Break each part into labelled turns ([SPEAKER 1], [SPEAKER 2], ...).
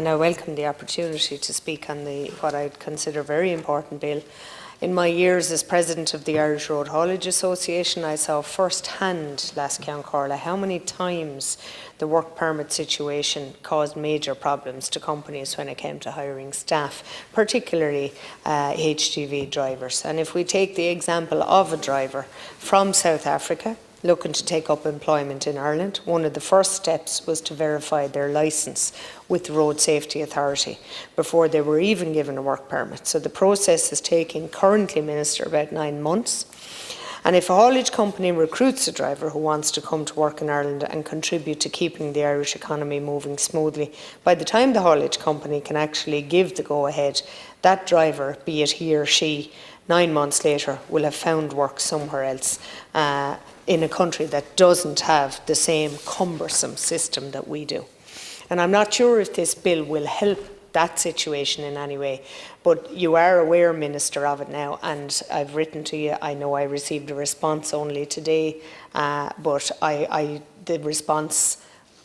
[SPEAKER 1] and I welcome the opportunity to speak on what I consider very important bill. In my years as President of the Irish Road Haulage Association, I saw first-hand last Ceann Comhairle how many times the work permit situation caused major problems to companies when it came to hiring staff, particularly HGV drivers. And if we take the example of a driver from South Africa looking to take up employment in Ireland, one of the first steps was to verify their licence with the Road Safety Authority before they were even given a work permit. So the process is taking currently, Minister, about 9 months. And if a haulage company recruits a driver who wants to come to work in Ireland and contribute to keeping the Irish economy moving smoothly, by the time the haulage company can actually give the go-ahead, that driver, be it he or she, 9 months later will have found work somewhere else in a country that doesn't have the same cumbersome system that we do. And I'm not sure if this bill will help that situation in any way, but you are aware, Minister, of it now, and I've written to you. I know I received a response only today, but the response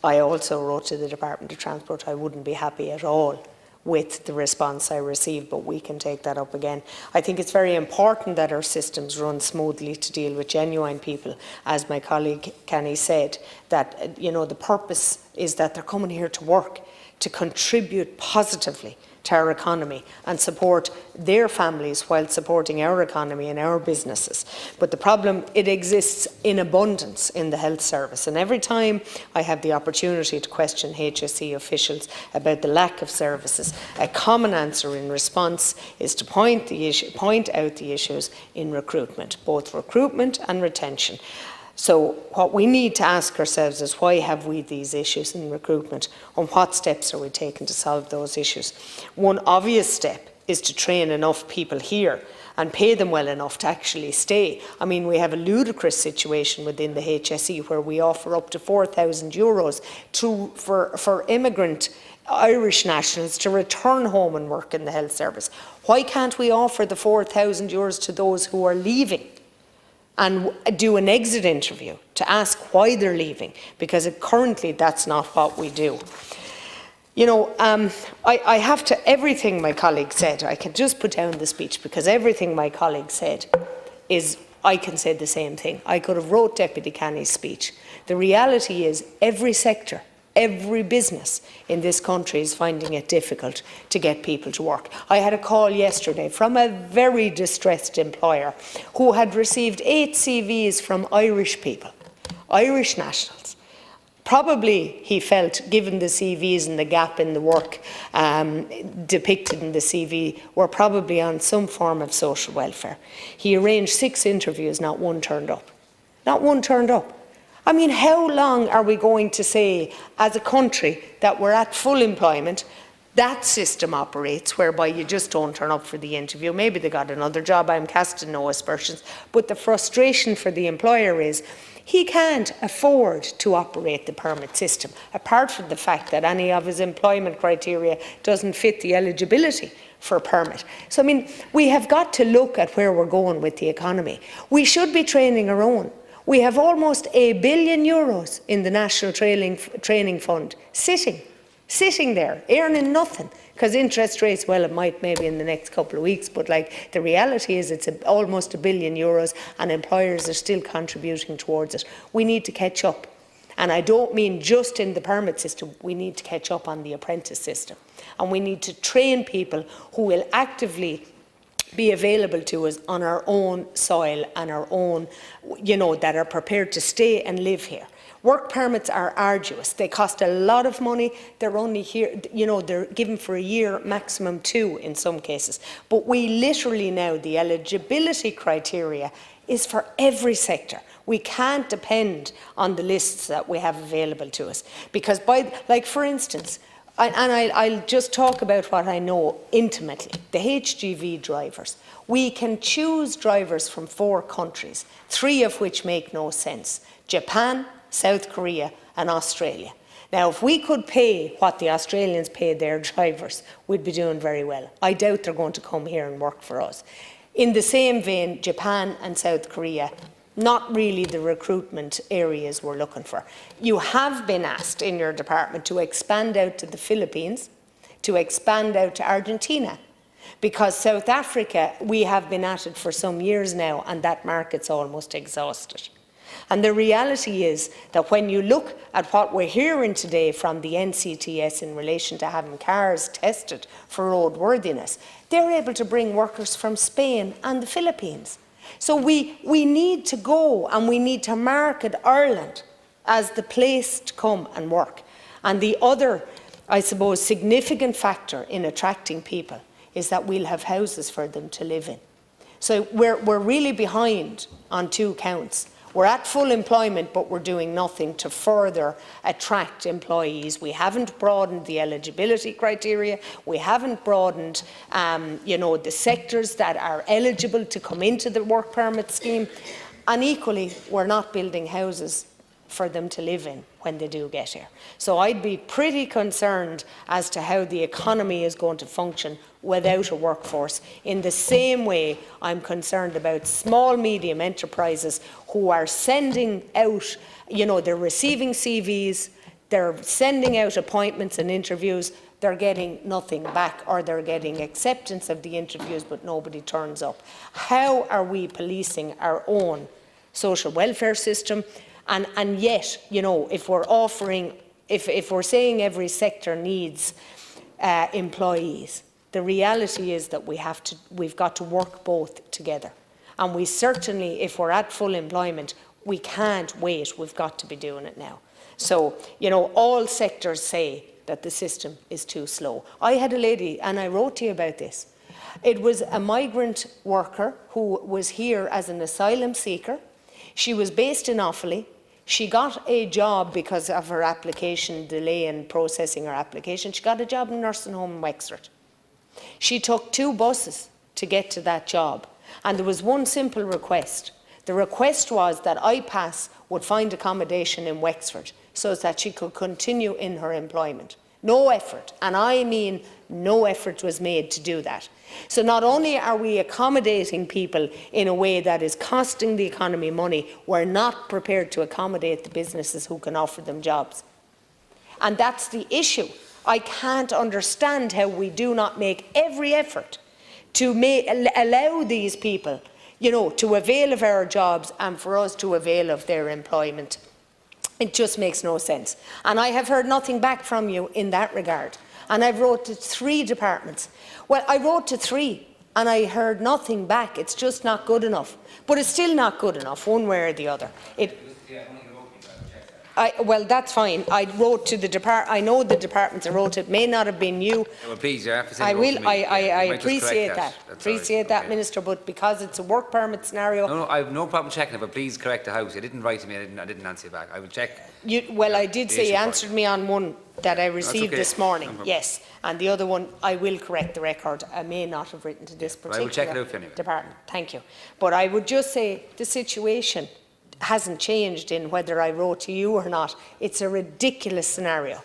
[SPEAKER 1] I also wrote to the Department of Transport. I wouldn't be happy at all with the response I received, but we can take that up again. I think it's very important that our systems run smoothly to deal with genuine people. As my colleague Kenny said, that the purpose is that they're coming here to work, to contribute positively to our economy and support their families while supporting our economy and our businesses. But the problem, it exists in abundance in the health service. And every time I have the opportunity to question HSE officials about the lack of services, a common answer in response is to point out the issues in recruitment, both recruitment and retention. So what we need to ask ourselves is, why have we these issues in recruitment, and what steps are we taking to solve those issues? One obvious step is to train enough people here and pay them well enough to actually stay. I mean, we have a ludicrous situation within the HSE where we offer up to €4,000 for immigrant Irish nationals to return home and work in the health service. Why can't we offer the €4,000 to those who are leaving and do an exit interview to ask why they're leaving? Because currently that's not what we do. I have to, everything my colleague said, I can just put down the speech, because everything my colleague said is, I can say the same thing. I could have wrote Deputy Canny's speech. The reality is every sector, every business in this country is finding it difficult to get people to work. I had a call yesterday from a very distressed employer who had received 8 CVs from Irish people, Irish nationals. Probably, he felt, given the CVs and the gap in the work depicted in the CV, were probably on some form of social welfare. He arranged 6 interviews, not one turned up. Not one turned up. I mean, how long are we going to say, as a country, that we're at full employment? That system operates whereby you just don't turn up for the interview. Maybe they got another job, I'm casting no aspersions, but the frustration for the employer is he can't afford to operate the permit system, apart from the fact that any of his employment criteria doesn't fit the eligibility for a permit. So, I mean, we have got to look at where we're going with the economy. We should be training our own. We have almost €1 billion in the National Training Fund sitting there, earning nothing, because interest rates, well, it might maybe in the next couple of weeks, but the reality is it's almost €1 billion, and employers are still contributing towards it. We need to catch up. And I don't mean just in the permit system, we need to catch up on the apprentice system. And we need to train people who will actively be available to us on our own soil and our own, that are prepared to stay and live here. Work permits are arduous. They cost a lot of money. They're only here, they're given for a year, maximum 2 in some cases. But we literally now, the eligibility criteria is for every sector. We can't depend on the lists that we have available to us. Because for instance, I'll just talk about what I know intimately. The HGV drivers. We can choose drivers from 4 countries, 3 of which make no sense: Japan, South Korea and Australia. Now, if we could pay what the Australians pay their drivers, we'd be doing very well. I doubt they're going to come here and work for us. In the same vein, Japan and South Korea, not really the recruitment areas we're looking for. You have been asked in your department to expand out to the Philippines, to expand out to Argentina. Because South Africa, we have been at it for some years now, and that market's almost exhausted. And the reality is that when you look at what we're hearing today from the NCTS in relation to having cars tested for roadworthiness, they're able to bring workers from Spain and the Philippines. So we need to go and we need to market Ireland as the place to come and work. And the other, I suppose, significant factor in attracting people is that we'll have houses for them to live in. So we're really behind on two counts. We're at full employment, but we're doing nothing to further attract employees. We haven't broadened the eligibility criteria. We haven't broadened, the sectors that are eligible to come into the work permit scheme. And equally, we're not building houses for them to live in when they do get here. So I'd be pretty concerned as to how the economy is going to function without a workforce. In the same way, I'm concerned about small, medium enterprises who are sending out, they're receiving CVs, they're sending out appointments and interviews, they're getting nothing back, or they're getting acceptance of the interviews but nobody turns up. How are we policing our own social welfare system? And yet, if we're offering, if we're saying every sector needs employees, the reality is that we've got to work both together. And we certainly, if we're at full employment, we can't wait. We've got to be doing it now. So, all sectors say that the system is too slow. I had a lady, and I wrote to you about this. It was a migrant worker who was here as an asylum seeker. She was based in Offaly. She got a job because of her application delay in processing her application. She got a job in a nursing home in Wexford. She took 2 buses to get to that job, and there was one simple request. The request was that IPAS would find accommodation in Wexford so that she could continue in her employment. No effort, and I mean no effort was made to do that. So not only are we accommodating people in a way that is costing the economy money, we're not prepared to accommodate the businesses who can offer them jobs. And that's the issue. I can't understand how we do not make every effort to allow these people, to avail of our jobs and for us to avail of their employment. It just makes no sense. And I have heard nothing back from you in that regard. And I've wrote to 3 departments. Well, I wrote to 3 and I heard nothing back. It's just not good enough. But it's still not good enough, one way or the other. Well, that's fine. I wrote to the department. I know the departments I wrote to. It may not have been you.
[SPEAKER 2] Yeah, well, please,
[SPEAKER 1] I will. I appreciate that. Appreciate that, Minister. But because it's a work permit scenario.
[SPEAKER 2] No, I have no problem checking it. But please correct the House. You didn't write to me. I didn't answer you back. I will check.
[SPEAKER 1] I did say you answered me on one that I received this morning. Yes, and the other one I will correct the record. I may not have written to this particular
[SPEAKER 2] I will check it out for anyway.
[SPEAKER 1] department. Thank you. But I would just say the situation hasn't changed in whether I wrote to you or not. It's a ridiculous scenario.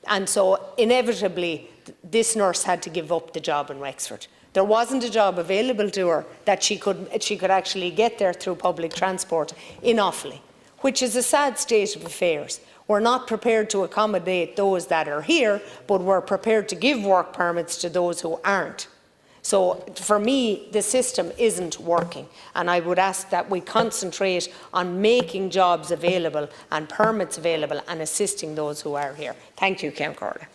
[SPEAKER 1] And so inevitably this nurse had to give up the job in Wexford. There wasn't a job available to her that she could actually get there through public transport in Offaly, which is a sad state of affairs. We're not prepared to accommodate those that are here, but we're prepared to give work permits to those who aren't. So for me, the system isn't working, and I would ask that we concentrate on making jobs available and permits available and assisting those who are here. Thank you, Councillor Corley.